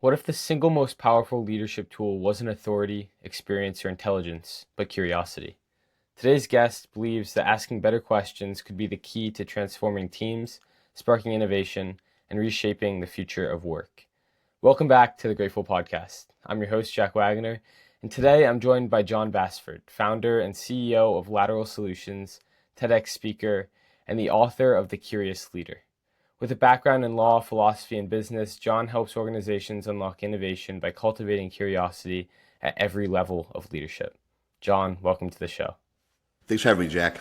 What if the single most powerful leadership tool wasn't authority, experience, or intelligence, but curiosity? Today's guest believes that asking better questions could be the key to transforming teams, sparking innovation, and reshaping the future of work. Welcome back to the Grateful Podcast. I'm your host, Jack Wagoner, and today I'm joined by Jon Bassford, founder and CEO of Lateral Solutions, TEDx speaker, and the author of The Curious Leader. With a background in law, philosophy, and business, Jon helps organizations unlock innovation by cultivating curiosity at every level of leadership. Jon, welcome to the show. Thanks for having me, Jack.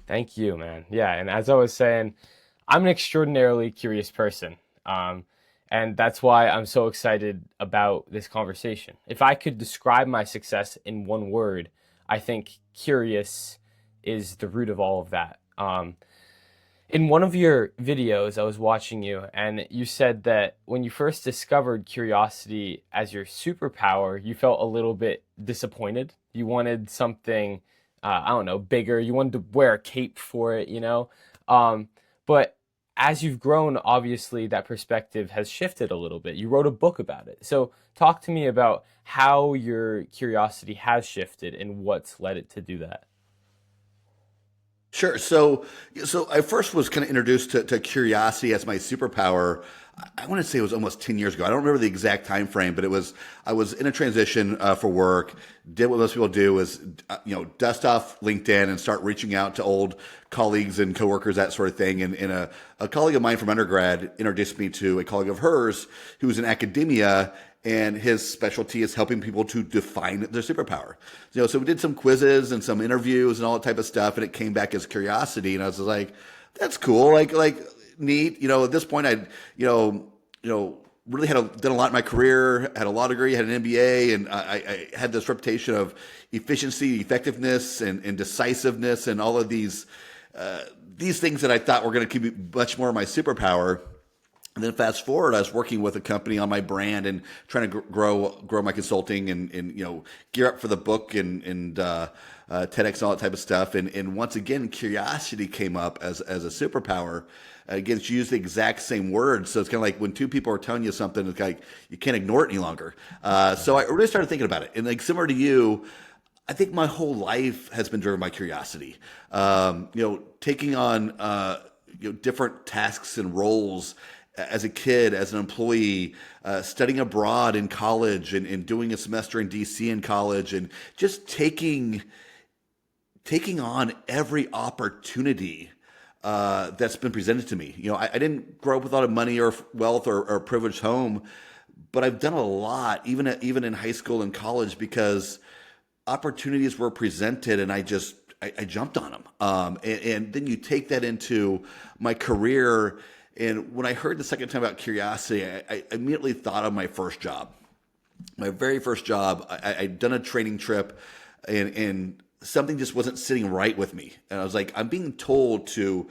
Thank you, man. Yeah, and as I was saying, I'm an extraordinarily curious person. And that's why I'm so excited about this conversation. If I could describe my success in one word, I think curious is the root of all of that. In one of your videos, I was watching you, and you said that when you first discovered curiosity as your superpower, you felt a little bit disappointed. You wanted something, I don't know, bigger. You wanted to wear a cape for it, you know? But as you've grown, obviously, that perspective has shifted a little bit. You wrote a book about it. So talk to me about how your curiosity has shifted and what's led it to do that. Sure. So I first was kind of introduced to curiosity as my superpower. I want to say it was almost 10 years ago. I don't remember the exact time frame, but I was in a transition for work. Did what most people do is dust off LinkedIn and start reaching out to old colleagues and coworkers, that sort of thing. And a colleague of mine from undergrad introduced me to a colleague of hers who was in academia, and his specialty is helping people to define their superpower. So we did some quizzes and some interviews and all that type of stuff, and it came back as curiosity. And I was like, that's cool, like neat. At this point, I'd really done a lot in my career, had a law degree, had an MBA, and I had this reputation of efficiency, effectiveness, and decisiveness, and all of these things that I thought were going to keep me much more of my superpower. And then fast forward, I was working with a company on my brand and trying to grow my consulting and gear up for the book and TEDx and all that type of stuff. And once again, curiosity came up as a superpower. Again, she used the exact same words, so it's kind of like when two people are telling you something, it's like you can't ignore it any longer. So I really started thinking about it, and like similar to you, I think my whole life has been driven by curiosity. Taking on different tasks and roles as a kid, as an employee, studying abroad in college and doing a semester in DC in college, and just taking on every opportunity that's been presented to me. I didn't grow up with a lot of money or wealth or a privileged home, but I've done a lot, even in high school and college, because opportunities were presented, and I jumped on them. And then you take that into my career. And when I heard the second time about curiosity, I immediately thought of my first job. My very first job, I'd done a training trip, and something just wasn't sitting right with me. And I was like, I'm being told to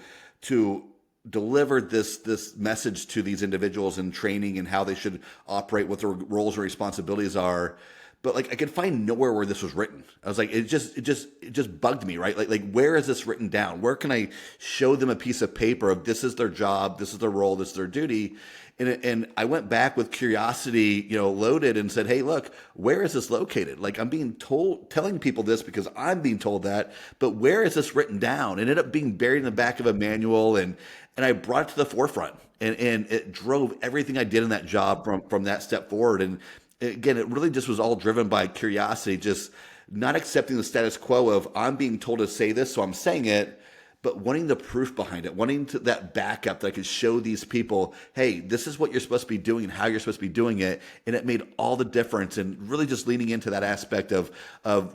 deliver this message to these individuals in training and how they should operate, what their roles and responsibilities are. But like I could find nowhere where this was written. I was like, it just bugged me, right? Like where is this written down? Where can I show them a piece of paper of this is their job, this is their role, this is their duty? And I went back with curiosity, loaded, and said, hey, look, where is this located? Like I'm being told, telling people this because I'm being told that, but where is this written down? It ended up being buried in the back of a manual, and I brought it to the forefront, and it drove everything I did in that job from that step forward. And again, it really just was all driven by curiosity, just not accepting the status quo of I'm being told to say this, so I'm saying it, but wanting the proof behind it, wanting that backup that I could show these people, hey, this is what you're supposed to be doing and how you're supposed to be doing it. And it made all the difference, and really just leaning into that aspect of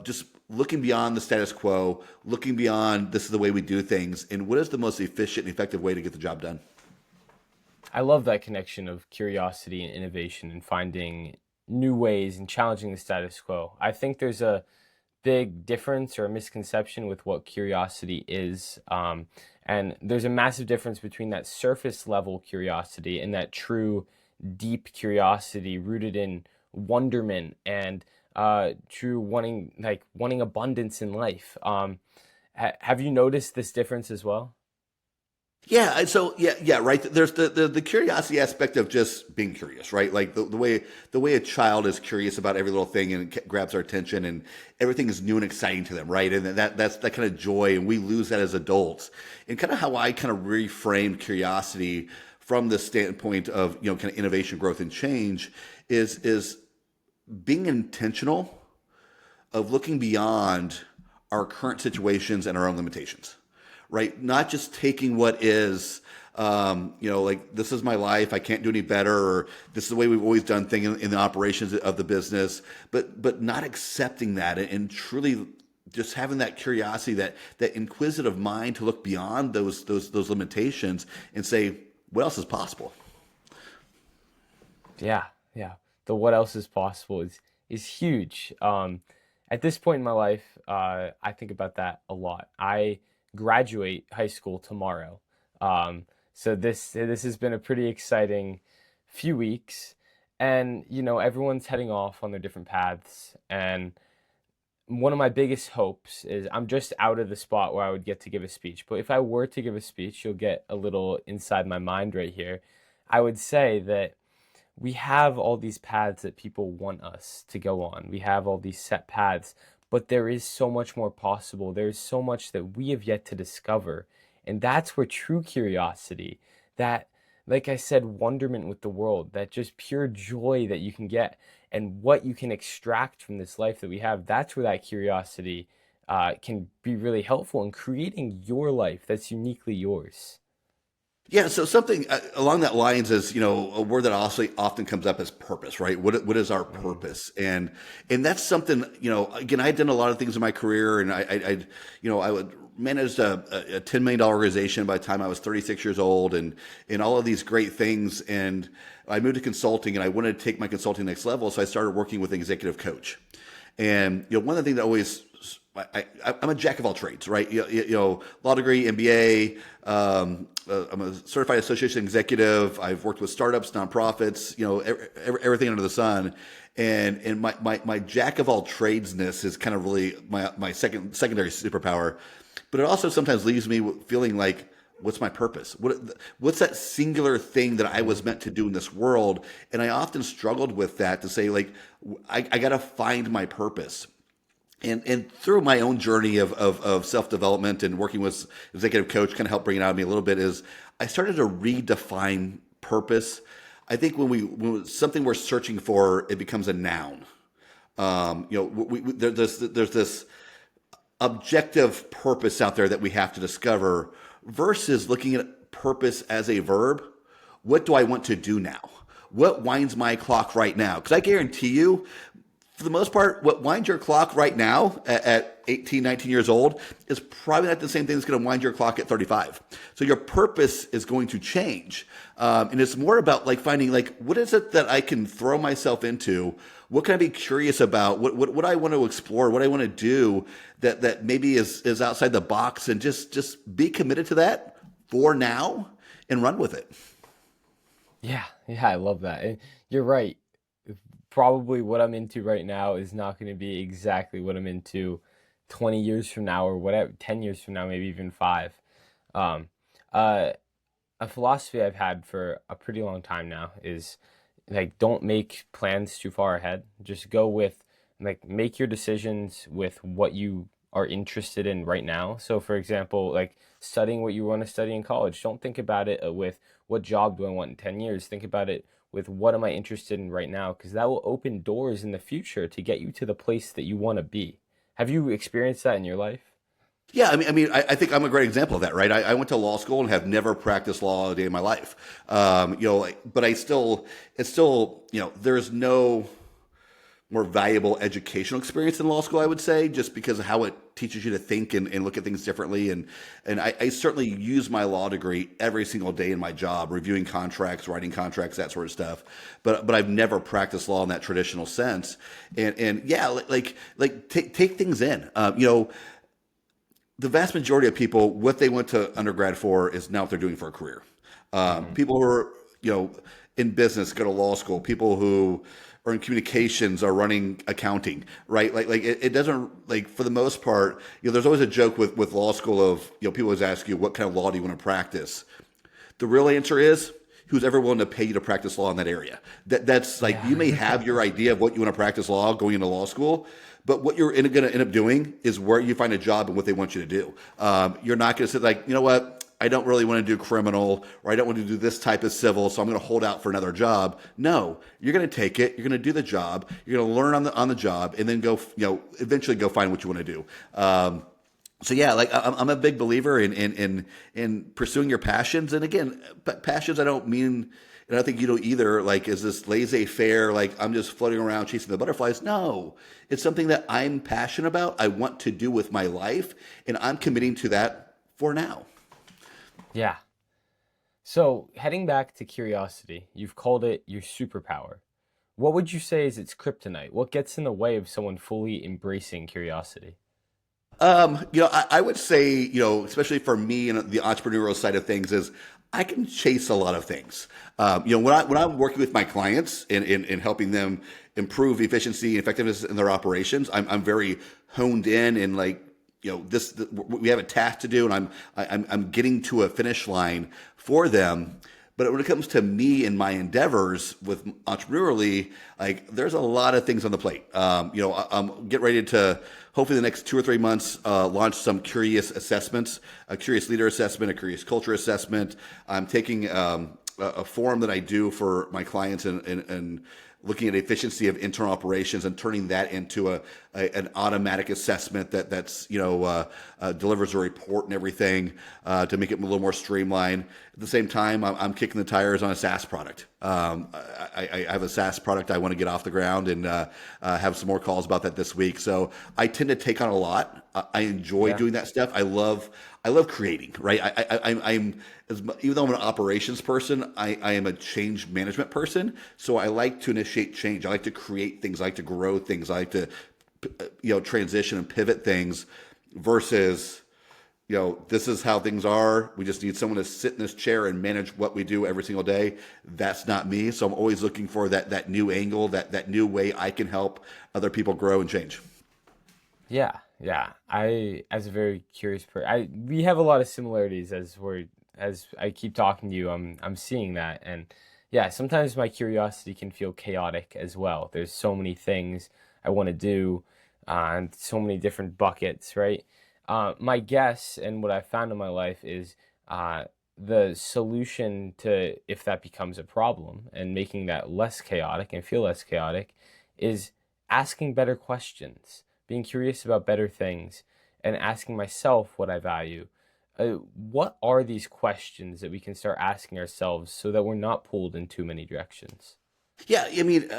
just looking beyond the status quo, looking beyond this is the way we do things, and what is the most efficient and effective way to get the job done. I love that connection of curiosity and innovation and finding new ways and challenging the status quo. I think there's a big difference or a misconception with what curiosity is. And there's a massive difference between that surface level curiosity and that true deep curiosity rooted in wonderment and true wanting abundance in life. Have you noticed this difference as well? Yeah, right. There's the curiosity aspect of just being curious, right? Like the way a child is curious about every little thing and it grabs our attention and everything is new and exciting to them, right? And that's that kind of joy, and we lose that as adults. And kind of how I kind of reframe curiosity from the standpoint of kind of innovation, growth, and change is being intentional of looking beyond our current situations and our own limitations, right? Not just taking what is, like this is my life, I can't do any better, or this is the way we've always done things in the operations of the business, but not accepting that and truly just having that curiosity, that inquisitive mind to look beyond those limitations and say, what else is possible? Yeah, yeah. The what else is possible is huge. At this point in my life, I think about that a lot. I graduate high school tomorrow, so this has been a pretty exciting few weeks, and everyone's heading off on their different paths, and one of my biggest hopes is I'm just out of the spot where I would get to give a speech. But if I were to give a speech, you'll get a little inside my mind right here. I would say that we have all these paths that people want us to go on. We have all these set paths, but there is so much more possible. There's so much that we have yet to discover. And that's where true curiosity, that, like I said, wonderment with the world, that just pure joy that you can get and what you can extract from this life that we have, that's where that curiosity can be really helpful in creating your life that's uniquely yours. Yeah, so something along that lines is, a word that also often comes up as purpose, right? What is our Mhm. purpose? And that's something, again, I had done a lot of things in my career, and I would managed a $10 million organization by the time I was 36 years old, and all of these great things. And I moved to consulting, and I wanted to take my consulting next level, so I started working with an executive coach. And one of the things that always I'm a jack of all trades, right? Law degree, MBA. I'm a certified association executive. I've worked with startups, nonprofits, everything under the sun. And my jack of all tradesness is kind of really my secondary superpower. But it also sometimes leaves me feeling like, what's my purpose? What's that singular thing that I was meant to do in this world? And I often struggled with that, to say, like, I got to find my purpose. And through my own journey of self development and working with executive coach, kind of helped bring it out of me a little bit, is I started to redefine purpose. I think when something we're searching for, it becomes a noun. There's this objective purpose out there that we have to discover, versus looking at purpose as a verb. What do I want to do now? What winds my clock right now? Because I guarantee you, for the most part, what winds your clock right now at 18, 19 years old is probably not the same thing that's going to wind your clock at 35. So your purpose is going to change. And it's more about like finding, like, what is it that I can throw myself into? What can I be curious about? What I want to explore? What I want to do that maybe is outside the box, and just be committed to that for now and run with it. Yeah, yeah, I love that. And you're right. Probably what I'm into right now is not going to be exactly what I'm into 20 years from now, or whatever, 10 years from now, maybe even five. Um, uh, a philosophy I've had for a pretty long time now is, like, don't make plans too far ahead. Just go with, like, make your decisions with what you are interested in right now. So for example, like studying what you want to study in college, don't think about it with what job do I want in 10 years. Think about it with what am I interested in right now, because that will open doors in the future to get you to the place that you want to be. Have you experienced that in your life? Yeah, I think I'm a great example of that, right? I went to law school and have never practiced law a day in my life. But it's still, there's no more valuable educational experience in law school, I would say, just because of how it teaches you to think and look at things differently. And I certainly use my law degree every single day in my job, reviewing contracts, writing contracts, that sort of stuff. But I've never practiced law in that traditional sense. And yeah, take things in. The vast majority of people, what they went to undergrad for is now what they're doing for a career. Hmm. People who are in business go to law school, people who are in communications are running accounting, right? Like it doesn't, like, for the most part, there's always a joke with law school of, people always ask you, what kind of law do you want to practice? The real answer is, who's ever willing to pay you to practice law in that area. That's like, you may have your idea of what you want to practice law going into law school, but what you're going to end up doing is where you find a job and what they want you to do. You're not going to say, like, you know what, I don't really want to do criminal, or I don't want to do this type of civil, so I'm going to hold out for another job. No, you're going to take it. You're going to do the job. You're going to learn on the job, and then go, eventually go find what you want to do. So yeah, like, I'm a big believer in pursuing your passions. And again, passions, I don't mean, and I think you don't either, like, is this laissez-faire, like I'm just floating around chasing the butterflies? No, it's something that I'm passionate about. I want to do with my life, and I'm committing to that for now. Yeah. So heading back to curiosity, you've called it your superpower. What would you say is its kryptonite? What gets in the way of someone fully embracing curiosity? I would say, especially for me and the entrepreneurial side of things, is I can chase a lot of things. When I'm working with my clients in helping them improve efficiency and effectiveness in their operations, I'm very honed in, and, like, we have a task to do, and I'm getting to a finish line for them. But when it comes to me and my endeavors with entrepreneurially, like, there's a lot of things on the plate. I'm getting ready to, hopefully the next 2 or 3 months, launch some curious assessments, a curious leader assessment, a curious culture assessment. I'm taking a forum that I do for my clients and looking at efficiency of internal operations and turning that into an automatic assessment that's delivers a report and everything, to make it a little more streamlined. At the same time, I'm kicking the tires on a SaaS product. I have a SaaS product I want to get off the ground, and have some more calls about that this week. So I tend to take on a lot. I enjoy doing that stuff. I love creating, right? I'm even though I'm an operations person, I am a change management person. So I like to initiate change. I like to create things. I like to grow things. I like to, transition and pivot things, versus, this is how things are. We just need someone to sit in this chair and manage what we do every single day. That's not me. So I'm always looking for that new angle, that new way I can help other people grow and change. Yeah, yeah. As a very curious person, we have a lot of similarities as I keep talking to you. I'm seeing that, and yeah, sometimes my curiosity can feel chaotic as well. There's so many things I want to do, and so many different buckets, right? My guess and what I've found in my life is the solution to, if that becomes a problem, and making that less chaotic and feel less chaotic, is asking better questions, being curious about better things, and asking myself what I value. What are these questions that we can start asking ourselves so that we're not pulled in too many directions? Yeah, I mean,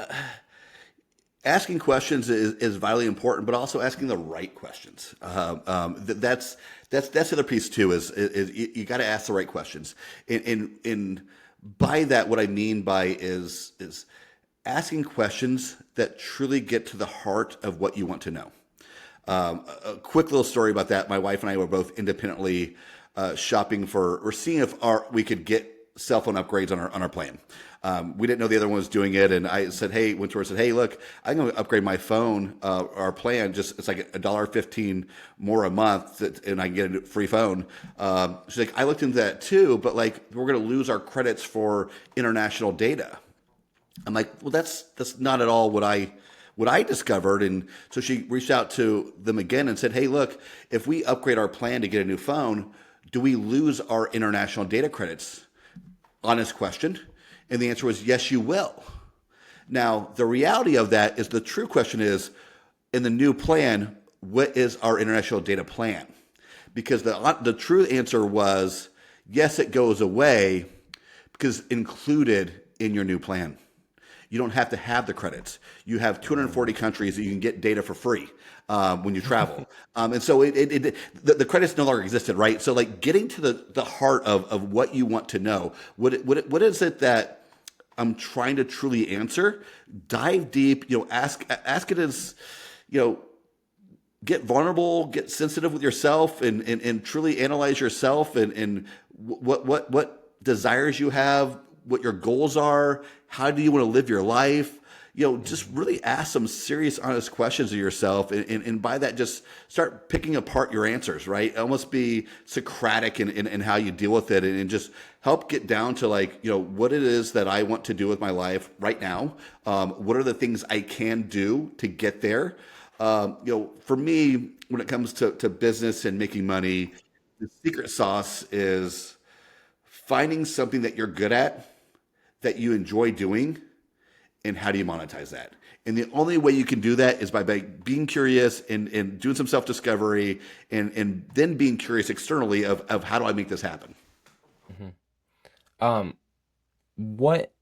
asking questions is vitally important, but also asking the right questions. That's the other piece too. Is you got to ask the right questions. In by that, what I mean by is asking questions that truly get to the heart of what you want to know. A quick little story about that. My wife and I were both independently shopping or seeing if we could get cell phone upgrades on our plan. We didn't know the other one was doing it, and I said, went to her and said, hey, look, I'm going to upgrade my phone, our plan. It's like $1.15 more a month, and I can get a free phone. She's like, I looked into that too, but, like, we're going to lose our credits for international data. I'm like, well, that's not at all what I discovered. And so she reached out to them again and said, hey, look, if we upgrade our plan to get a new phone, do we lose our international data credits? Honest question. And the answer was, yes, you will. Now, the reality of that is, the true question is, in the new plan, what is our international data plan? Because the true answer was, yes, it goes away, because included in your new plan. You don't have to have the credits. You have 240 countries that you can get data for free when you travel. And so the credits no longer existed, right? So, like, getting to the heart of what you want to know. What is it that I'm trying to truly answer? Dive deep, ask it as, get vulnerable, get sensitive with yourself, and truly analyze yourself, and what desires you have, what your goals are. How do you want to live your life? Just really ask some serious, honest questions of yourself. And by that, just start picking apart your answers, right? Almost be Socratic in how you deal with it, and just help get down to like, what it is that I want to do with my life right now. What are the things I can do to get there? For me, when it comes to business and making money, the secret sauce is finding something that you're good at, that you enjoy doing, and how do you monetize that? And the only way you can do that is by being curious and doing some self-discovery, and then being curious externally of how do I make this happen? Hmm. Um, what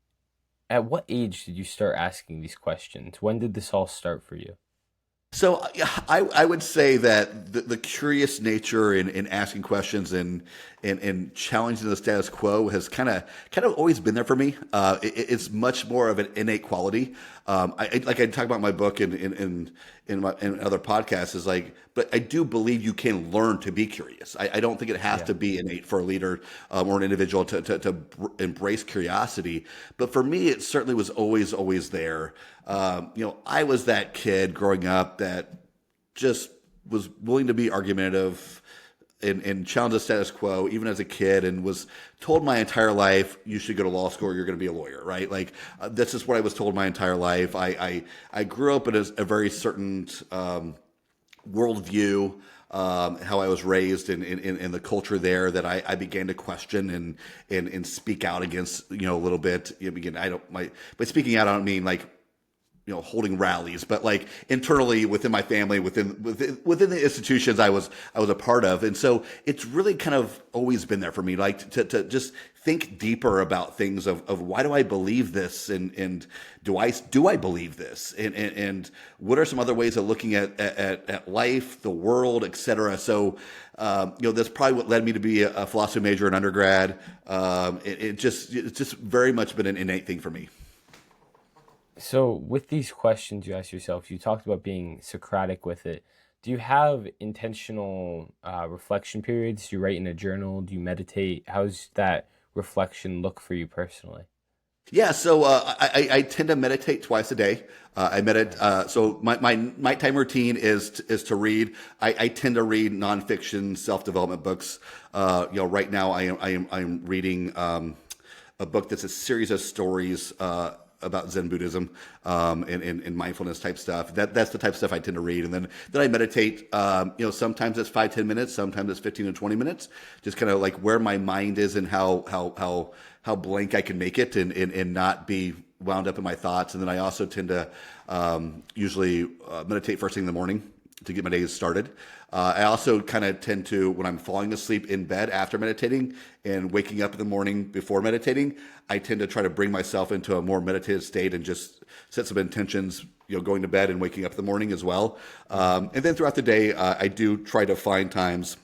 at what age did you start asking these questions? When did this all start for you? So yeah, I would say that the curious nature in asking questions and challenging the status quo has kind of always been there for me. It's much more of an innate quality. Like I talk about in my book and in other podcasts is like, but I do believe you can learn to be curious. I don't think it has Yeah. to be innate for a leader or an individual to embrace curiosity. But for me, it certainly was always there. I was that kid growing up that just was willing to be argumentative and challenge the status quo, even as a kid, and was told my entire life, you should go to law school or you're going to be a lawyer, right? Like, that's just what I was told my entire life. I grew up in a very certain worldview, how I was raised in the culture there, that I began to question and speak out against, a little bit. Again, by speaking out, I don't mean like, holding rallies, but like internally within my family, within the institutions I was a part of. And so it's really kind of always been there for me, like to just think deeper about things of why do I believe this? And do I believe this? And what are some other ways of looking at life, the world, et cetera? So, that's probably what led me to be a philosophy major in undergrad. It's just very much been an innate thing for me. So, with these questions you ask yourself, you talked about being Socratic with it. Do you have intentional reflection periods? Do you write in a journal? Do you meditate? How's that reflection look for you personally? Yeah, so I tend to meditate twice a day. I meditate. Nice. So my time routine is to read. I tend to read nonfiction, self development books. Right now I am reading a book that's a series of stories about Zen Buddhism, and mindfulness type stuff. That's the type of stuff I tend to read, and then I meditate. Sometimes it's 5-10 minutes, sometimes it's 15 to 20 minutes, just kind of like where my mind is and how blank I can make it, and not be wound up in my thoughts. And then I also tend to usually meditate first thing in the morning to get my day started. I also kind of tend to, when I'm falling asleep in bed after meditating and waking up in the morning before meditating, I tend to try to bring myself into a more meditative state and just set some intentions, going to bed and waking up in the morning as well. And then throughout the day, I do try to find times.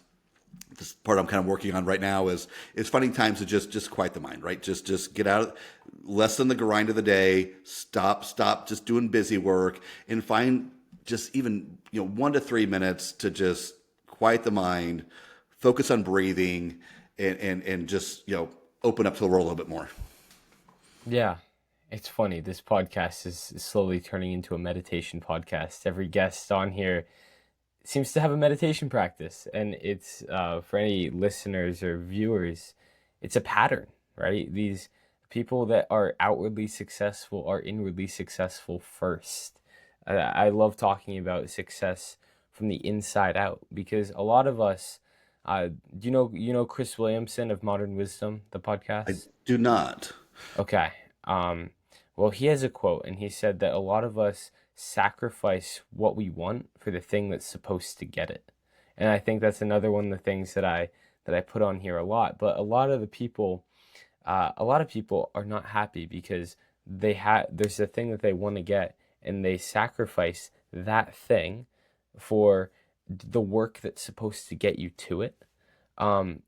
This part I'm kind of working on right now is finding times to just quiet the mind, right? Just get out, lessen the grind of the day, stop just doing busy work, and find just even 1 to 3 minutes to just quiet the mind, focus on breathing, and just open up to the world a little bit more. Yeah, it's funny. This podcast is slowly turning into a meditation podcast. Every guest on here seems to have a meditation practice, and it's for any listeners or viewers, it's a pattern, right? These people that are outwardly successful are inwardly successful first. I love talking about success from the inside out because a lot of us, do you know Chris Williamson of Modern Wisdom, the I podcast? do not. Okay. Um, well, he has a quote, and he said that a lot of us sacrifice what we want for the thing that's supposed to get it. And I think that's another one of the things that I put on here a lot. But a lot of people are not happy because there's a thing that they want to get, and they sacrifice that thing for the work that's supposed to get you to it. Um,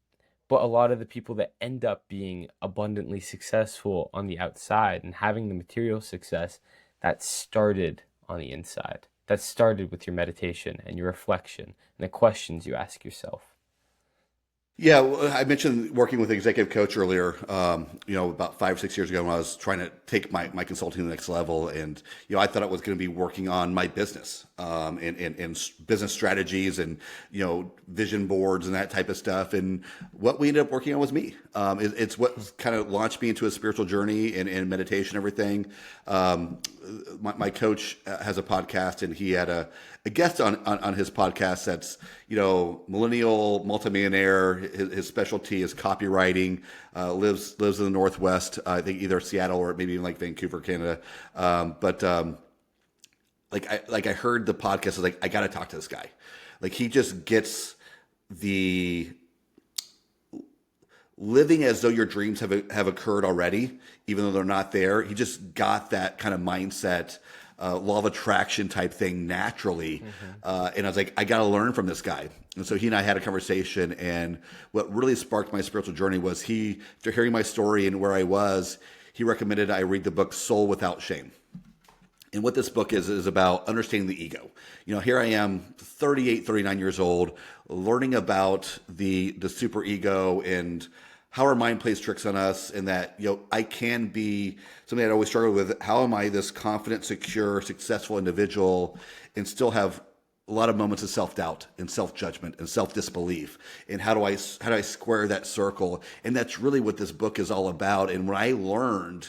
but a lot of the people that end up being abundantly successful on the outside and having the material success, that started on the inside. That started with your meditation and your reflection and the questions you ask yourself. Yeah, well, I mentioned working with an executive coach earlier. About 5 or 6 years ago, when I was trying to take my consulting to the next level, and I thought I was going to be working on my business, and business strategies, and vision boards and that type of stuff. And what we ended up working on was me. It's what kind of launched me into a spiritual journey and meditation, everything. My coach has a podcast, and he had a guest on his podcast that's millennial multimillionaire. His specialty is copywriting. Lives in the Northwest. I think either Seattle or maybe even like Vancouver, Canada. Like I heard the podcast. I was like, I got to talk to this guy. Like, he just gets the living as though your dreams have occurred already, even though they're not there. He just got that kind of mindset, law of attraction type thing naturally. And I was like, I got to learn from this guy. And so he and I had a conversation. And what really sparked my spiritual journey was after hearing my story and where I was, he recommended I read the book Soul Without Shame. And what this book is about understanding the ego. Here I am, 38, 39 years old, learning about the super ego and how our mind plays tricks on us, and that, I can be something I'd always struggled with. How am I this confident, secure, successful individual and still have a lot of moments of self-doubt and self-judgment and self-disbelief? And how do I square that circle? And that's really what this book is all about. And when I learned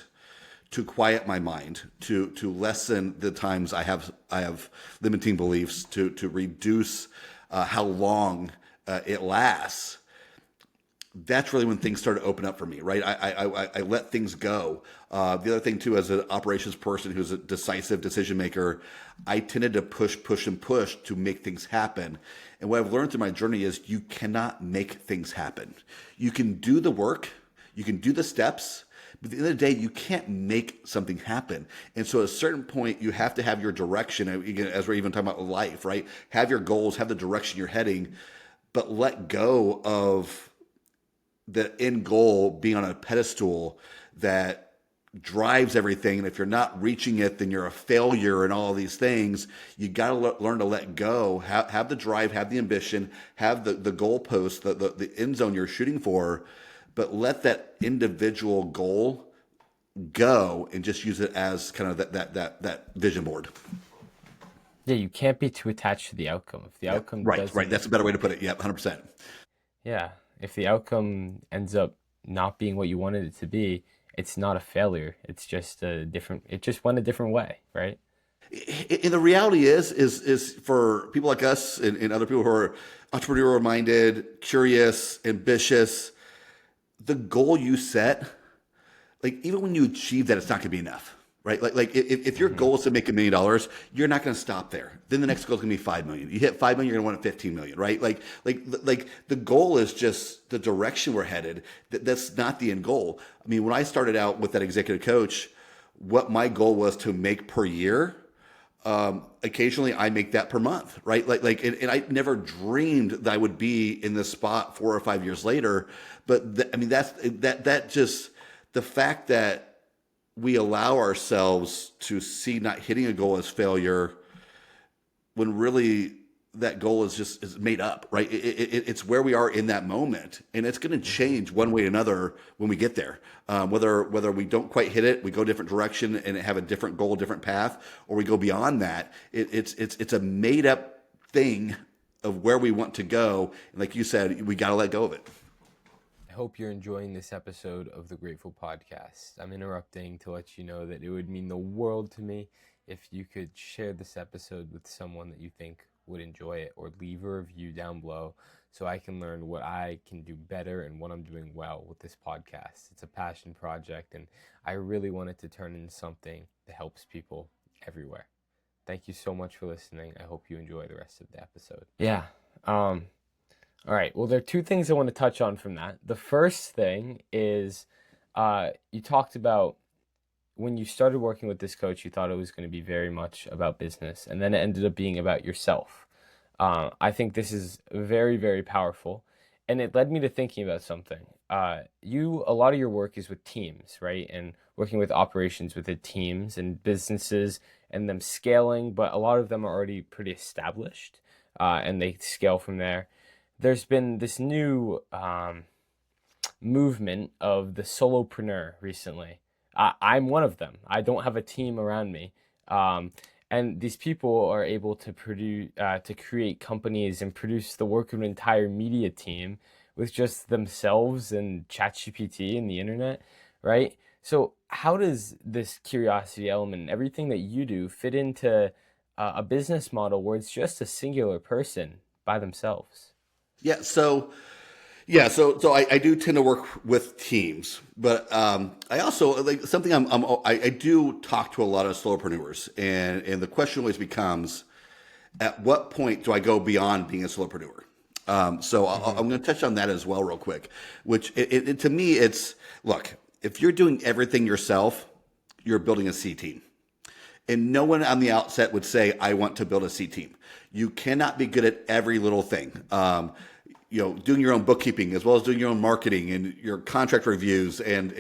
to quiet my mind, to lessen the times I have limiting beliefs, to reduce how long it lasts, that's really when things started to open up for me, right? I let things go. The other thing too, as an operations person who's a decisive decision maker, I tended to push to make things happen. And what I've learned through my journey is you cannot make things happen. You can do the work, you can do the steps, but at the end of the day, you can't make something happen. And so at a certain point, you have to have your direction, as we're even talking about life, right? Have your goals, have the direction you're heading, but let go of the end goal being on a pedestal that drives everything. And if you're not reaching it, then you're a failure and all these things. You got to learn to let go, have the drive, have the ambition, have the goalpost, the end zone you're shooting for, but let that individual goal go and just use it as kind of that vision board. Yeah, you can't be too attached to the outcome. If the Yep. outcome Right. doesn't, That's a better way to put it. Yep. 100%. yeah, if the outcome ends up not being what you wanted it to be, it's not a failure. It's just it just went a different way, right? And the reality is for people like us and other people who are entrepreneurial minded, curious, ambitious, the goal you set, like, even when you achieve that, it's not going to be enough, right? Like if your goal is to make $1 million, you're not going to stop there. Then the next goal is going to be 5 million. You hit 5 million, you're going to want 15 million, right? Like the goal is just the direction we're headed. That's not the end goal. I mean, when I started out with that executive coach, what my goal was to make per year. Occasionally I make that per month, right? And I never dreamed that I would be in this spot 4 or 5 years later. But I mean, that just the fact that we allow ourselves to see not hitting a goal as failure when really that goal is made up, right? It's where we are in that moment, and it's going to change one way or another when we get there. Whether we don't quite hit it, we go a different direction and have a different goal, different path, or we go beyond that. It's a made up thing of where we want to go, and like you said, we got to let go of it. I hope you're enjoying this episode of the Grateful Podcast. I'm interrupting to let you know that it would mean the world to me if you could share this episode with someone that you think would enjoy it, or leave a review down below so I can learn what I can do better and what I'm doing well with this podcast. It's a passion project, and I really want it to turn into something that helps people everywhere. Thank you so much for listening. I hope you enjoy the rest of the episode. Yeah. All right. Well, there are two things I want to touch on from that. The first thing is you talked about when you started working with this coach, you thought it was going to be very much about business, and then it ended up being about yourself. I think this is very, very powerful, and it led me to thinking about something. A lot of your work is with teams, right? And working with operations within teams and businesses and them scaling, but a lot of them are already pretty established, and they scale from there. there's been this new movement of the solopreneur recently. I'm one of them. I don't have a team around me. Um, and these people are able to to create companies and produce the work of an entire media team with just themselves and ChatGPT and the internet, right? So how does this curiosity element and everything that you do fit into a business model where it's just a singular person by themselves? Yeah. So I do tend to work with teams, but I also like something I do talk to a lot of solopreneurs, and the question always becomes, at what point do I go beyond being a solopreneur? Hmm. I'm going to touch on that as well, real quick. Which to me, it's look, if you're doing everything yourself, you're building a C team. And no one on the outset would say, I want to build a C team. You cannot be good at every little thing. Doing your own bookkeeping as well as doing your own marketing and your contract reviews and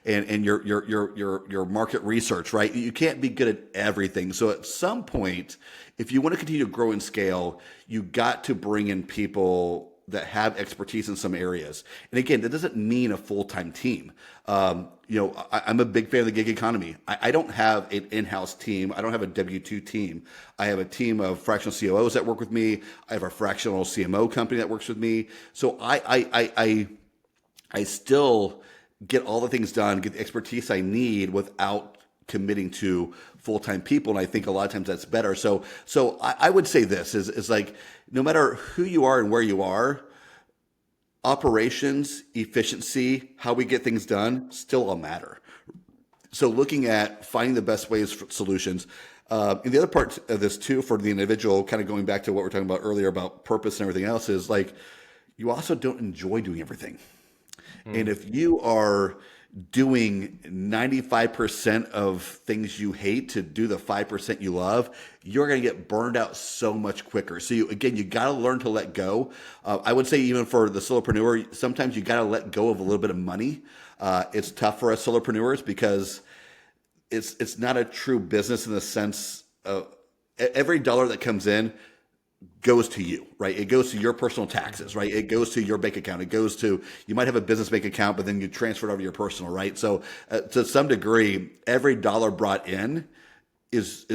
your market research, right? You can't be good at everything. So at some point, if you want to continue to grow and scale, you got to bring in people that have expertise in some areas. And again, that doesn't mean a full-time team. I'm a big fan of the gig economy. I don't have an in-house team. I don't have a W-2 team. I have a team of fractional COOs that work with me. I have a fractional CMO company that works with me. So I still get all the things done, get the expertise I need without committing to full-time people. And I think a lot of times that's better. So I would say this is like, no matter who you are and where you are, operations, efficiency, how we get things done still all matter. So looking at finding the best ways for solutions. And the other part of this too, for the individual, kind of going back to what we were talking about earlier about purpose and everything else, is like, you also don't enjoy doing everything. And Mm, if you are doing 95% of things you hate to do the 5% you love, you're going to get burned out so much quicker. So you got to learn to let go. I would say even for the solopreneur, sometimes you got to let go of a little bit of money. It's tough for us solopreneurs because it's not a true business in the sense of every dollar that comes in goes to you, right? It goes to your personal taxes, mhm. right? It goes to your bank account. It goes to, you might have a business bank account, but then you transfer it over to your personal, right? So to some degree, every dollar brought in is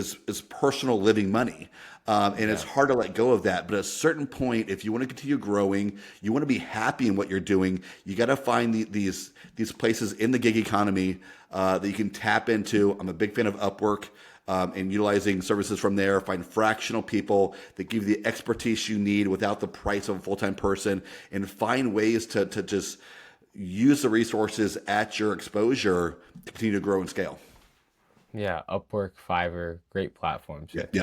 personal living money. And it's Yeah. hard to let go of that. But at a certain point, if you want to continue growing, you want to be happy in what you're doing, you got to find these places in the gig economy that you can tap into. I'm a big fan of Upwork. And utilizing services from there, find fractional people that give you the expertise you need without the price of a full-time person, and find ways to just use the resources at your exposure to continue to grow and scale. Yeah, Upwork, Fiverr, great platforms Yeah, right yeah.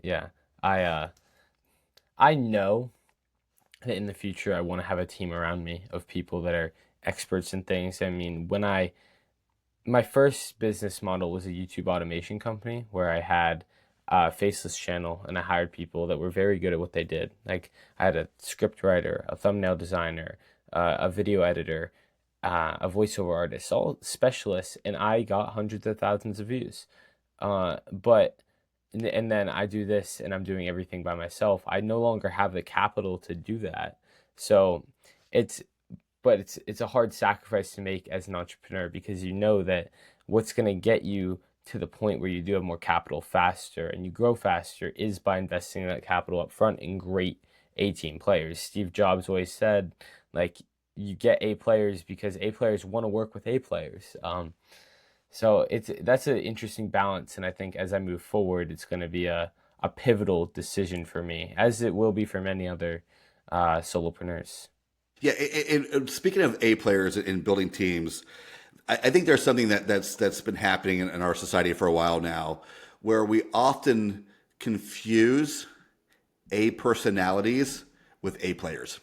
there. Yeah. I know that in the future I want to have a team around me of people that are experts in things. I mean, my first business model was a YouTube automation company where I had a faceless channel and I hired people that were very good at what they did. Like I had a script writer, a thumbnail designer, a video editor, a voiceover artist, all specialists, and I got hundreds of thousands of views. But and then I do this and I'm doing everything by myself. I no longer have the capital to do that. So it's it's a hard sacrifice to make as an entrepreneur because you know that what's going to get you to the point where you do have more capital faster and you grow faster is by investing that capital up front in great A team players. Steve Jobs always said, like, you get A players because A players want to work with A players. So that's an interesting balance, and I think as I move forward, it's going to be a pivotal decision for me, as it will be for many other solopreneurs. Yeah, and speaking of A players in building teams, I think there's something that's been happening in our society for a while now, where we often confuse A personalities with A players.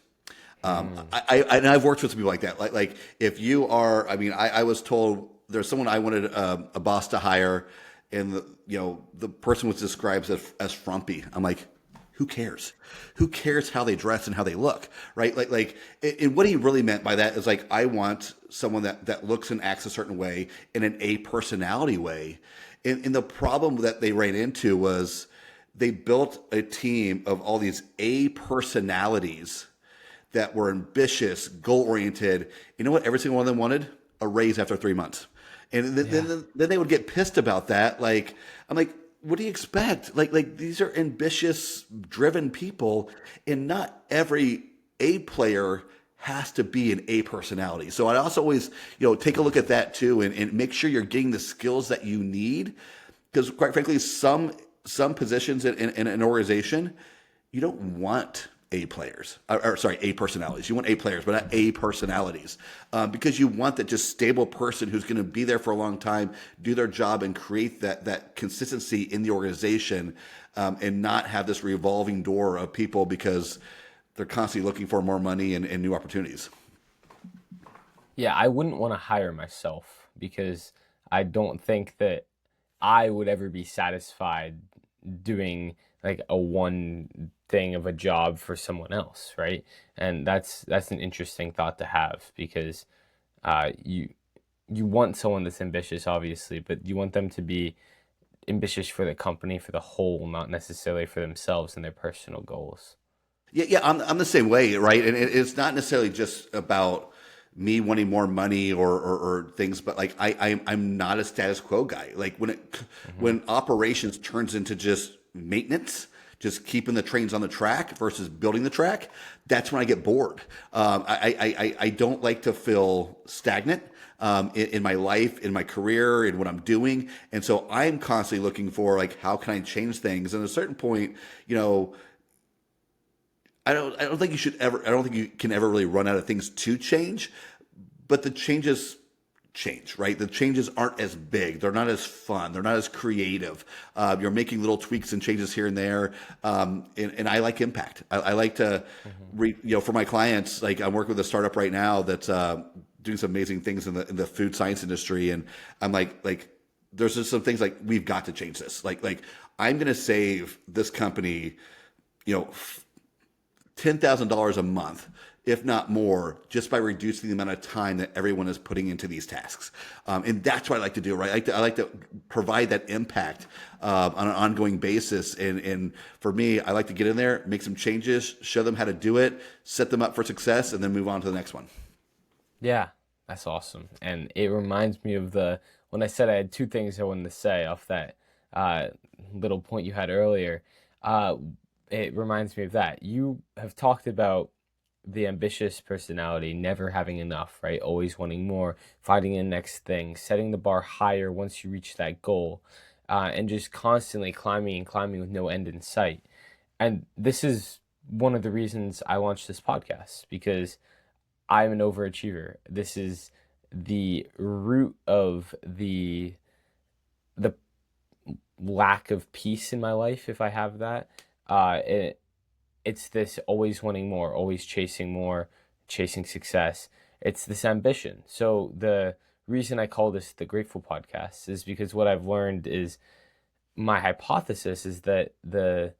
Mm, And I've worked with some people like that. Like if you are, I mean, I was told there's someone I wanted a boss to hire, and the person was described as frumpy. I'm like, who cares? Who cares how they dress and how they look, right? And what he really meant by that is like, I want someone that looks and acts a certain way in an A personality way. And the problem that they ran into was they built a team of all these A personalities that were ambitious, goal oriented. You know what? Every single one of them wanted a raise after 3 months. And then they would get pissed about that. Like, I'm like, what do you expect? Like these are ambitious, driven people, and not every A player has to be an A personality. So I also always, take a look at that too, and make sure you're getting the skills that you need. Because quite frankly, some positions in an organization, you don't want A players, or sorry, A personalities. You want A players, but not A personalities, because you want that just stable person who's going to be there for a long time, do their job, and create that consistency in the organization, and not have this revolving door of people because they're constantly looking for more money and new opportunities. Yeah, I wouldn't want to hire myself because I don't think that I would ever be satisfied doing like a one thing of a job for someone else, right? And that's an interesting thought to have because you want someone that's ambitious, obviously, but you want them to be ambitious for the company, for the whole, not necessarily for themselves and their personal goals. Yeah, I'm the same way, right? And it's not necessarily just about me wanting more money or things, but like I'm not a status quo guy. Like Hmm. when operations turns into just maintenance, just keeping the trains on the track versus building the track, that's when I get bored. I don't like to feel stagnant. In my life, in my career, in what I'm doing, and so I'm constantly looking for like how can I change things. And at a certain point, I don't think you should ever. I don't think you can ever really run out of things to change, but the changes change, right? The changes aren't as big. They're not as fun. They're not as creative. You're making little tweaks and changes here and there, and I like impact. I like to, Hmm. for my clients. Like I'm working with a startup right now that's doing some amazing things in the food science industry, and I'm like. There's just some things like we've got to change this. Like I'm going to save this company, you know, $10,000 a month, if not more, just by reducing the amount of time that everyone is putting into these tasks. And that's what I like to do, right? I like to provide that impact on an ongoing basis. And for me, I like to get in there, make some changes, show them how to do it, set them up for success, and then move on to the next one. Yeah, that's awesome. And it reminds me of the when I said I had two things I wanted to say off that uh, little point you had earlier. Uh, it reminds me of that. You have talked about the ambitious personality, never having enough, right? Always wanting more, finding the next thing, setting the bar higher once you reach that goal, and just constantly climbing and climbing with no end in sight. And this is one of the reasons I launched this podcast because I'm an overachiever. This is the root of the lack of peace in my life if I have that. It's this always wanting more, chasing success. It's this ambition. So the reason I call this the Grateful Podcast is because what I've learned is my hypothesis is that the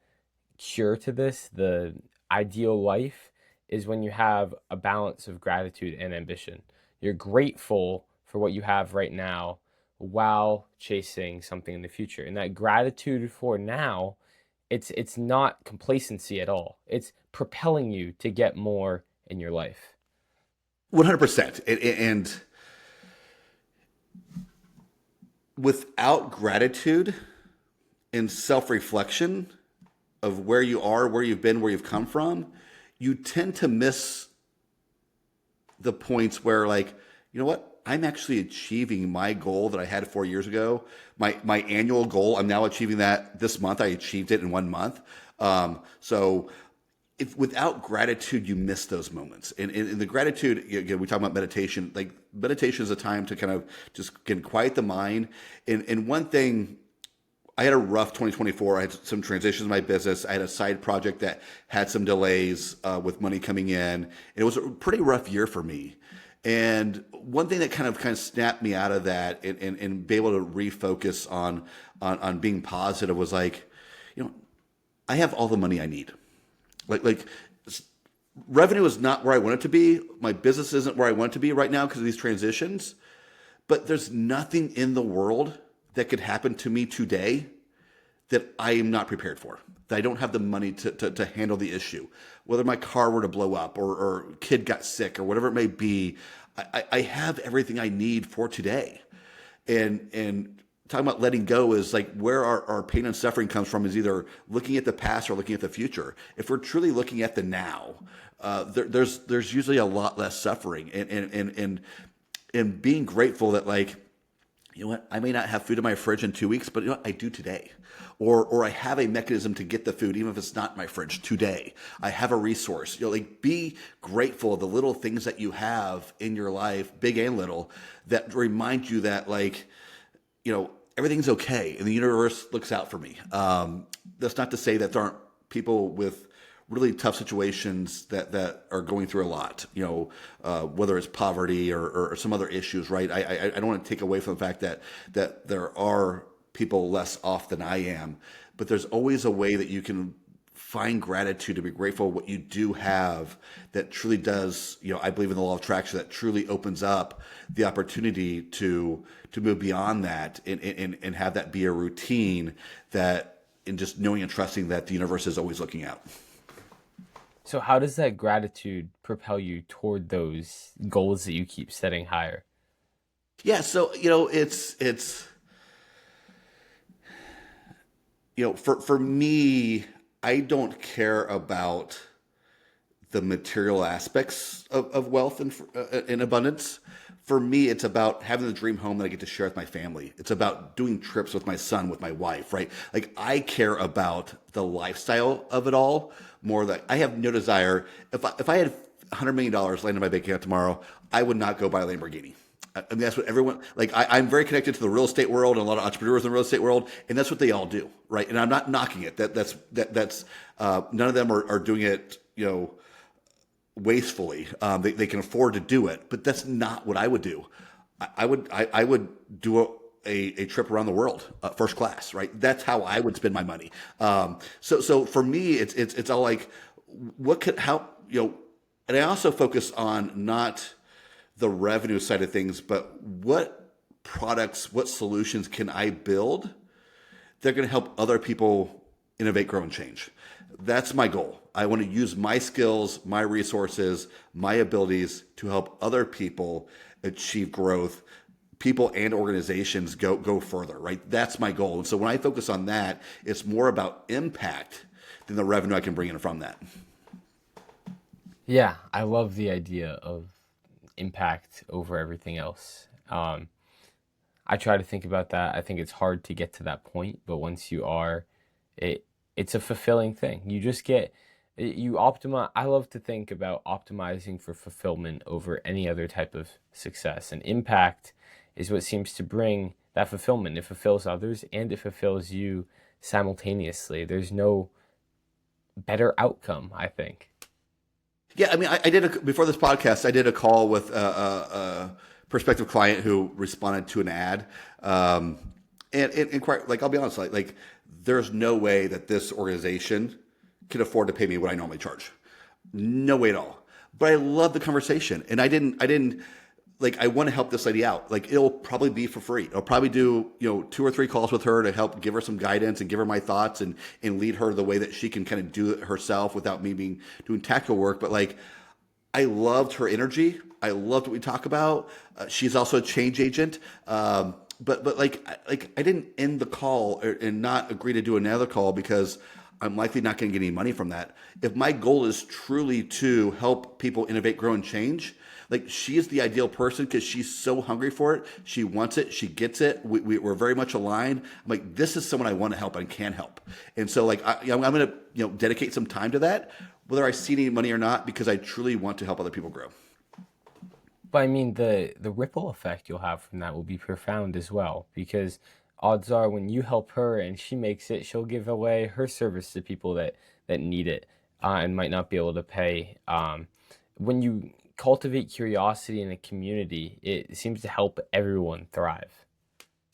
cure to this, the ideal life, is when you have a balance of gratitude and ambition. You're grateful for what you have right now while chasing something in the future. And that gratitude for now, it's not complacency at all. It's propelling you to get more in your life. 100%. And without gratitude and self reflection of where you are, where you've been, where you've come from, you tend to miss the points where, like, you know what? I'm actually achieving my goal that I had 4 years ago. My annual goal, I'm now achieving that this month. I achieved it in 1 month. So if without gratitude, you miss those moments. And the gratitude, again, we talk about meditation. Like meditation is a time to kind of just can quiet the mind. And one thing, I had a rough 2024. I had some transitions in my business. I had a side project that had some delays with money coming in. It was a pretty rough year for me. And one thing that kind of snapped me out of that and be able to refocus on being positive was like, I have all the money I need. Like revenue is not where I want it to be. My business isn't where I want it to be right now because of these transitions. But there's nothing in the world that could happen to me today that I am not prepared for, that I don't have the money to handle the issue. Whether my car were to blow up or kid got sick or whatever it may be, I have everything I need for today. And talking about letting go is like where our pain and suffering comes from is either looking at the past or looking at the future. If we're truly looking at the now, there's usually a lot less suffering and being grateful that like, you know what, I may not have food in my fridge in 2 weeks, but you know what, I do today. Or I have a mechanism to get the food, even if it's not in my fridge today. I have a resource. You know, like be grateful of the little things that you have in your life, big and little, that remind you that like, you know, everything's okay and the universe looks out for me. That's not to say that there aren't people with really tough situations that are going through a lot, you know, whether it's poverty or some other issues, right? I don't want to take away from the fact that there are people less off than I am, but there's always a way that you can find gratitude to be grateful for what you do have that truly does, you know, I believe in the law of attraction that truly opens up the opportunity to move beyond that and have that be a routine that in just knowing and trusting that the universe is always looking out. So how does that gratitude propel you toward those goals that you keep setting higher? Yeah. So, you know, it's, you know, for me, I don't care about the material aspects of wealth and abundance. For me, it's about having the dream home that I get to share with my family. It's about doing trips with my son, with my wife, right? Like I care about the lifestyle of it all more. That I have no desire. If I had $100 million landing in my bank account tomorrow, I would not go buy a Lamborghini. I mean, that's what everyone, like, I'm very connected to the real estate world and a lot of entrepreneurs in the real estate world, and that's what they all do, right? And I'm not knocking it. That's none of them are doing it, you know, wastefully. They can afford to do it, but that's not what I would do. I would do a trip around the world, first class, right? That's how I would spend my money. So for me, it's all like, what could help, you know, and I also focus on not the revenue side of things, but what products, what solutions can I build that are going to help other people innovate, grow, and change? That's my goal. I want to use my skills, my resources, my abilities to help other people achieve growth, people and organizations go further, right? That's my goal. And so when I focus on that, it's more about impact than the revenue I can bring in from that. Yeah, I love the idea of impact over everything else. I try to think about that. I think it's hard to get to that point, but once you are, it's a fulfilling thing. You just get you optimize. I love to think about optimizing for fulfillment over any other type of success. And impact is what seems to bring that fulfillment. It fulfills others and it fulfills you simultaneously. There's no better outcome, I think. Yeah, I mean, I did before this podcast. I did a call with a prospective client who responded to an ad, and quite like I'll be honest, like there's no way that this organization can afford to pay me what I normally charge, no way at all. But I love the conversation, and I didn't like I want to help this lady out. Like it'll probably be for free. I'll probably do 2 or 3 calls with her to help give her some guidance and give her my thoughts and lead her the way that she can kind of do it herself without me doing tactical work. But like I loved her energy. I loved what we talk about. She's also a change agent. But like I didn't end the call and not agree to do another call because I'm likely not going to get any money from that. If my goal is truly to help people innovate, grow, and change, like she is the ideal person because she's so hungry for it. She wants it. She gets it. We're very much aligned. I'm like, this is someone I want to help and can help. And so like I'm going to dedicate some time to that, whether I see any money or not, because I truly want to help other people grow. But I mean, the ripple effect you'll have from that will be profound as well, because odds are when you help her and she makes it, she'll give away her service to people that need it and might not be able to pay. When you cultivate curiosity in a community, it seems to help everyone thrive.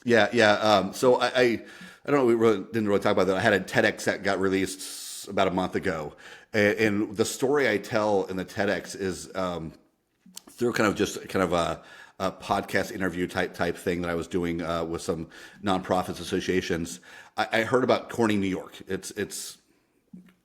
Yeah. So I don't know. We didn't really talk about that. I had a TEDx that got released about a month ago, and the story I tell in the TEDx is through kind of podcast interview type thing that I was doing with some nonprofits associations. I heard about Corning, New York. It's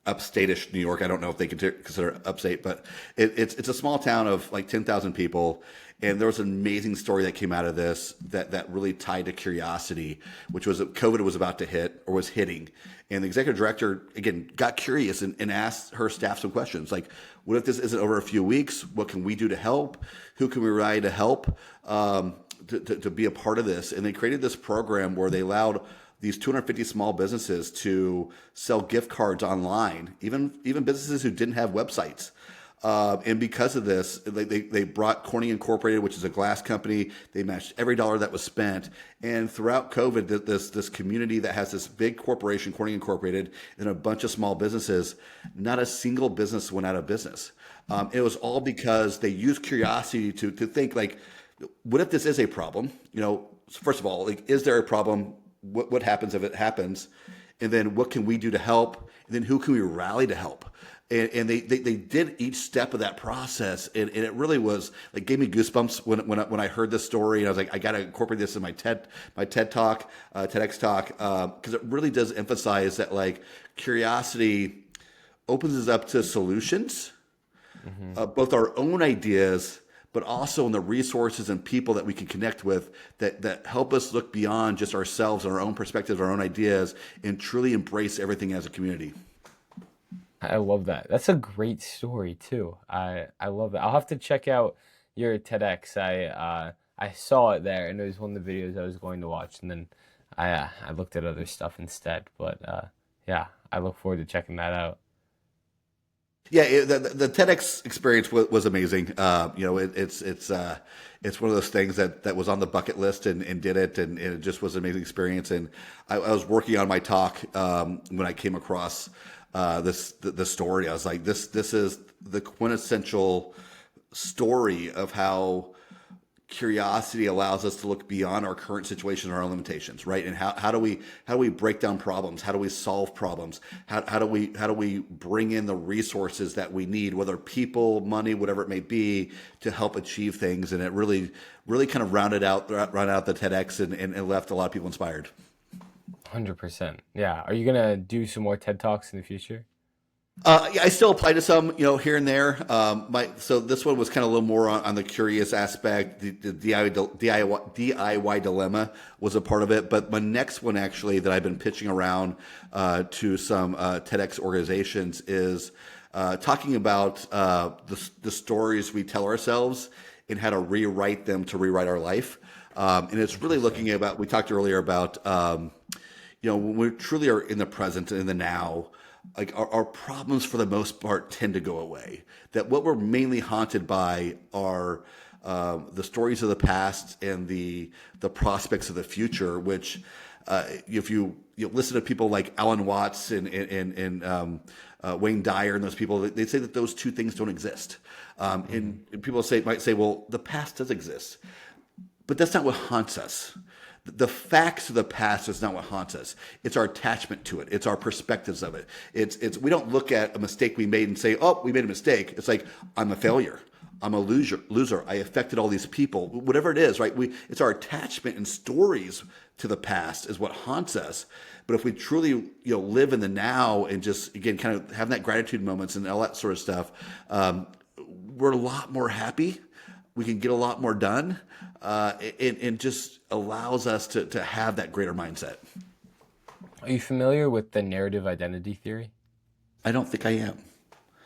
upstate-ish New York. I don't know if they consider it upstate, but it's a small town of like 10,000 people. And there was an amazing story that came out of this that really tied to curiosity, which was that COVID was about to hit or was hitting. And the executive director, again, got curious and asked her staff some questions like, what if this isn't over a few weeks? What can we do to help? Who can we rely to help to be a part of this? And they created this program where they allowed these 250 small businesses to sell gift cards online, even businesses who didn't have websites. And because of this, they brought Corning Incorporated, which is a glass company. They matched every dollar that was spent. And throughout COVID, this community that has this big corporation, Corning Incorporated, and a bunch of small businesses, not a single business went out of business. It was all because they used curiosity to think like, what if this is a problem? First of all, like, is there a problem? What happens if it happens? And then what can we do to help? And then who can we rally to help? And they did each step of that process, and it really was like gave me goosebumps when I heard this story, and I was like, I got to incorporate this in my TED talk, TEDx talk, because it really does emphasize that like curiosity opens us up to solutions, both our own ideas, but also in the resources and people that we can connect with that help us look beyond just ourselves and our own perspectives, our own ideas, and truly embrace everything as a community. I love that. That's a great story too. I love that. I'll have to check out your TEDx. I saw it there, and it was one of the videos I was going to watch, and then I looked at other stuff instead. But yeah, I look forward to checking that out. Yeah, the TEDx experience was amazing. It's one of those things that was on the bucket list and did it, and it just was an amazing experience. And I was working on my talk when I came across the story. I was like, this is the quintessential story of how curiosity allows us to look beyond our current situation and our own limitations, right? And how do we break down problems? How do we solve problems? How do we bring in the resources that we need, whether people, money, whatever it may be, to help achieve things? And it really kind of rounded out the TEDx and left a lot of people inspired. 100%. Yeah. Are you gonna do some more TED Talks in the future? Yeah, I still apply to some, here and there. So this one was kind of a little more on the curious aspect. The DIY dilemma was a part of it. But my next one, actually, that I've been pitching around to some TEDx organizations is talking about the stories we tell ourselves and how to rewrite them to rewrite our life. And it's really looking about, we talked earlier about, when we truly are in the present and in the now, like our problems for the most part tend to go away. That what we're mainly haunted by are the stories of the past and the prospects of the future. Which, if you listen to people like Alan Watts and Wayne Dyer and those people, they say that those two things don't exist. And people might say, well, the past does exist, but that's not what haunts us. The facts of the past is not what haunts us. It's our attachment to it. It's our perspectives of it. It's we don't look at a mistake we made and say, oh, we made a mistake. It's like, I'm a failure. I'm a loser. I affected all these people. Whatever it is, right? It's our attachment and stories to the past is what haunts us. But if we truly, live in the now and just, again, kind of have that gratitude moments and all that sort of stuff, we're a lot more happy. We can get a lot more done, and just allows us to have that greater mindset. Are you familiar with the narrative identity theory? I don't think I am.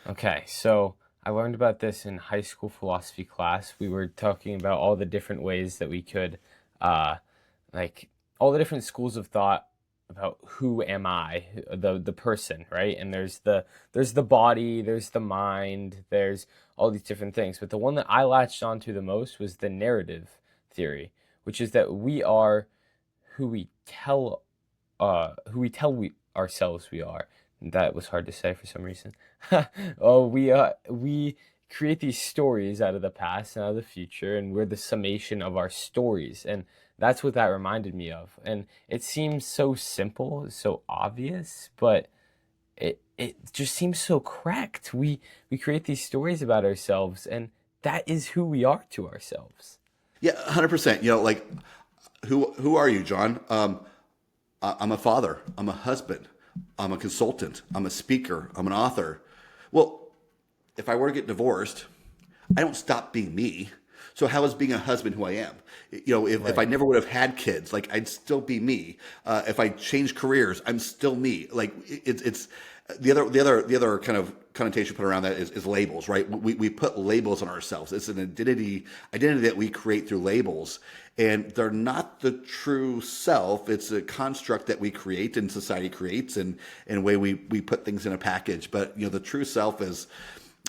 Okay, so I learned about this in high school philosophy class. We were talking about all the different ways that we could, like all the different schools of thought about who am I, the person, right? And there's the body, there's the mind, there's all these different things. But the one that I latched onto the most was the narrative theory, which is that we are who we tell ourselves we are. That was hard to say for some reason. We create these stories out of the past and out of the future, and we're the summation of our stories. And that's what that reminded me of. And it seems so simple, so obvious, but it just seems so correct. We create these stories about ourselves, and that is who we are to ourselves. Yeah, 100%. Like who are you, John? I'm a father. I'm a husband. I'm a consultant. I'm a speaker. I'm an author. Well, if I were to get divorced, I don't stop being me. So how is being a husband who I am? If I Right. never would have had kids, like I'd still be me. If I change careers, I'm still me. Like it's the other kind of connotation put around that is labels, right? We put labels on ourselves. It's an identity that we create through labels, and they're not the true self. It's a construct that we create and society creates, and way we put things in a package. But the true self is,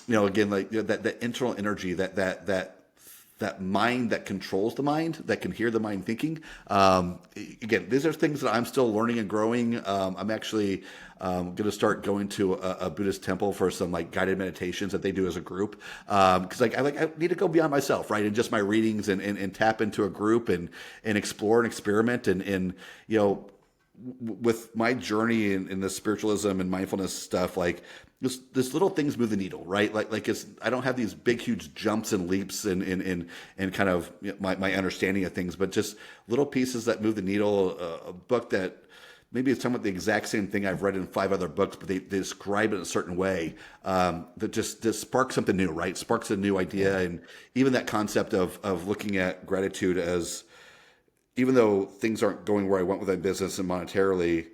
again, like that internal energy, that mind that controls the mind, that can hear the mind thinking. Again, these are things that I'm still learning and growing. I'm actually going to start going to a Buddhist temple for some like guided meditations that they do as a group. Because I need to go beyond myself, right, and just my readings, and tap into a group, and explore and experiment, and with my journey in the spiritualism and mindfulness stuff, like this little things move the needle, right? Like it's, I don't have these big huge jumps and leaps and kind of my understanding of things, but just little pieces that move the needle. A book that maybe it's somewhat the exact same thing I've read in 5 other books, but they describe it in a certain way, that just sparks something new, right? Sparks a new idea, and even that concept of looking at gratitude as, even though things aren't going where I want with my business and monetarily,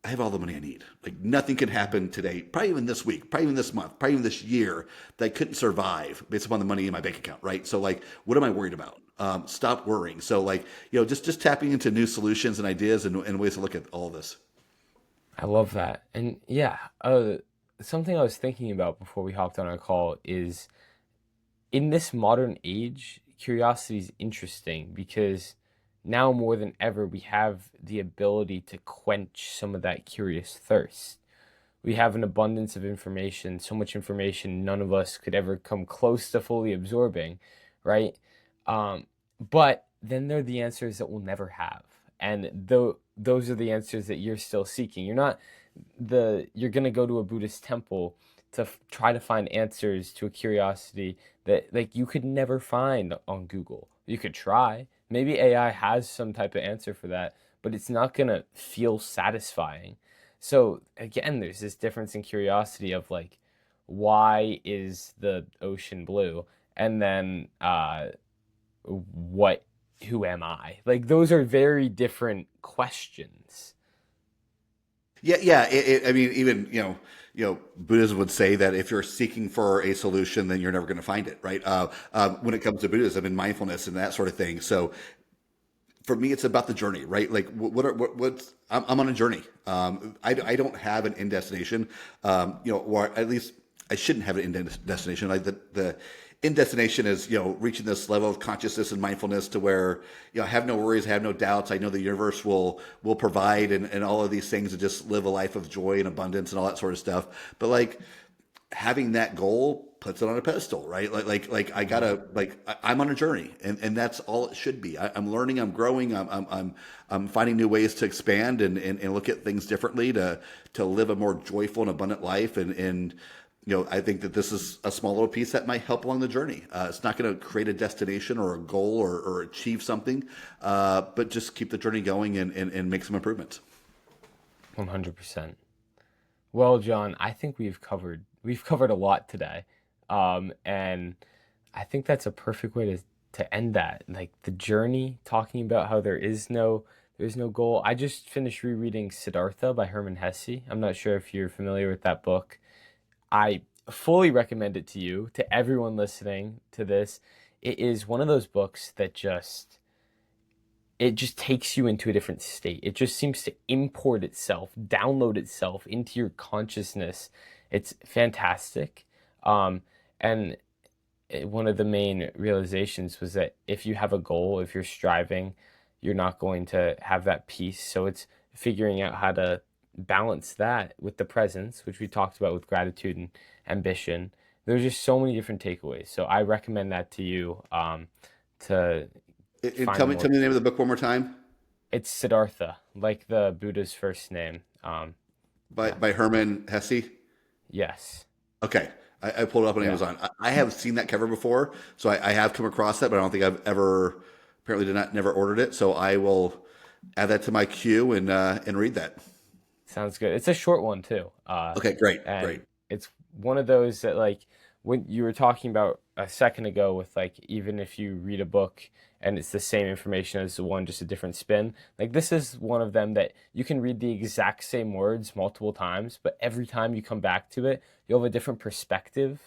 I have all the money I need. Like nothing can happen today, probably even this week, probably even this month, probably even this year, that I couldn't survive based upon the money in my bank account, right? So like, what am I worried about? Stop worrying. So like, just tapping into new solutions and ideas, and ways to look at all of this. I love that. And yeah, something I was thinking about before we hopped on our call is in this modern age, curiosity is interesting because now more than ever, we have the ability to quench some of that curious thirst. We have an abundance of information, so much information none of us could ever come close to fully absorbing, right? Um, but then there are the answers that we'll never have. And those are the answers that you're still seeking. You're going to go to a Buddhist temple to try to find answers to a curiosity that like you could never find on Google. You could try. Maybe AI has some type of answer for that, but it's not going to feel satisfying. So again, there's this difference in curiosity of like, why is the ocean blue? And then what who am I? Like those are very different questions. Yeah, yeah. I mean, even Buddhism would say that if you're seeking for a solution, then you're never going to find it, right? When it comes to Buddhism and mindfulness and that sort of thing. So for me, it's about the journey, right? Like what's I'm on a journey. I don't have an end destination, or at least I shouldn't have an end destination. Like the end destination is reaching this level of consciousness and mindfulness to where I have no worries, I have no doubts. I know the universe will provide, and all of these things, to just live a life of joy and abundance and all that sort of stuff. But like having that goal puts it on a pedestal, right? Like I Mhm. gotta, I'm on a journey, and that's all it should be. I'm learning, I'm growing, I'm finding new ways to expand, and look at things differently, to live a more joyful and abundant life, and I think that this is a small little piece that might help along the journey. It's not going to create a destination or a goal, or achieve something, but just keep the journey going, and make some improvements. 100%. Well, John, I think we've covered a lot today. And I think that's a perfect way to end that. Like the journey, talking about how there's no goal. I just finished rereading Siddhartha by Herman Hesse. I'm not sure if you're familiar with that book. I fully recommend it to you, to everyone listening to this. It is one of those books that just takes you into a different state. It just seems to import itself, download itself into your consciousness. It's fantastic. And one of the main realizations was that if you have a goal, if you're striving, you're not going to have that peace. So it's figuring out how to balance that with the presence, which we talked about with gratitude and ambition. There's just so many different takeaways. So I recommend that to you, to And find tell me, more. tell me the name of the book one more time. It's Siddhartha, like the Buddha's first name. by Yeah. by Herman Hesse. Yes. Okay, I pulled it up on Yeah. Amazon. I have seen that cover before, so I have come across that, but I don't think I've ever. Apparently, never ordered it, so I will add that to my queue and read that. Sounds good. It's a short one too. Okay, great, And great. it's one of those that like when you were talking about a second ago with like even if you read a book and it's the same information as the one, just a different spin, like this is one of them that you can read the exact same words multiple times, but every time you come back to it, you'll have a different perspective.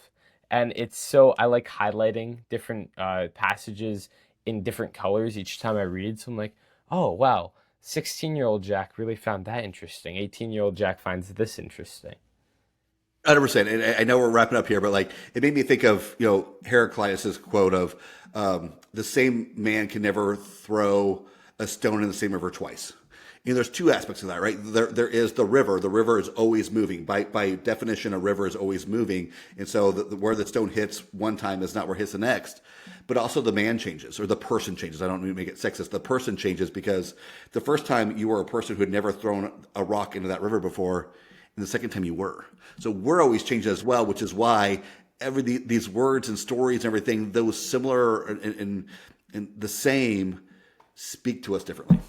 And it's so I like highlighting different passages in different colors each time I read. So I'm like, oh wow, 16-year-old Jack really found that interesting. 18-year-old Jack finds this interesting. 100%. And I know we're wrapping up here, but like it made me think of Heraclitus's quote of the same man can never throw a stone in the same river twice. There's two aspects of that, right? There is the river. The river is always moving. By definition, a river is always moving, and so where the stone hits one time is not where it hits the next. But also the man changes, or the person changes. I don't mean to make it sexist. The person changes because the first time you were a person who had never thrown a rock into that river before, and the second time you were. So we're always changing as well, which is why these words and stories and everything, those similar and the same, speak to us differently.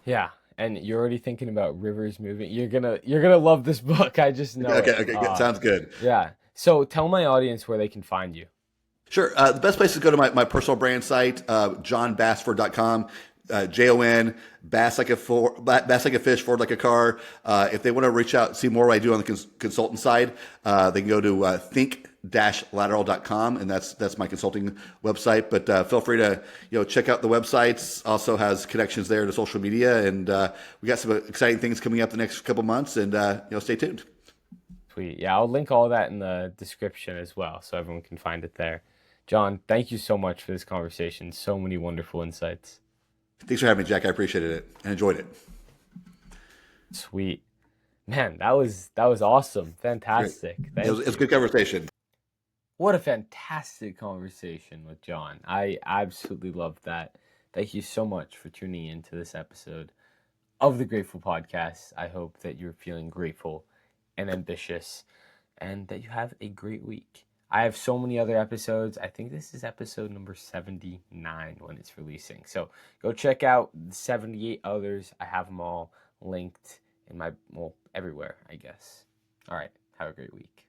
Yeah, and you're already thinking about rivers moving. You're gonna love this book. I just know Okay, it. okay, good. Sounds good. Yeah. So tell my audience where they can find you. Sure. The best place is to go to my personal brand site, jonbassford.com. Jon, bass like bass like a fish, Ford like a car. If they want to reach out, see more what I do on the consultant side, they can go to think-lateral.com, and that's my consulting website. But feel free to check out the websites. Also has connections there to social media, and we got some exciting things coming up the next couple months. And stay tuned. Sweet. Yeah, I'll link all that in the description as well, so everyone can find it there. Jon, thank you so much for this conversation. So many wonderful insights. Thanks for having me, Jack. I appreciated it and enjoyed it. Sweet. Man, that was awesome. Great. Fantastic. It Thank was a you. good conversation. What a fantastic conversation with Jon. I absolutely loved that. Thank you so much for tuning in to this episode of the Grateful Podcast. I hope that you're feeling grateful and ambitious and that you have a great week. I have so many other episodes. I think this is episode number 79 when it's releasing. So go check out the 78 others. I have them all linked in everywhere, I guess. All right. Have a great week.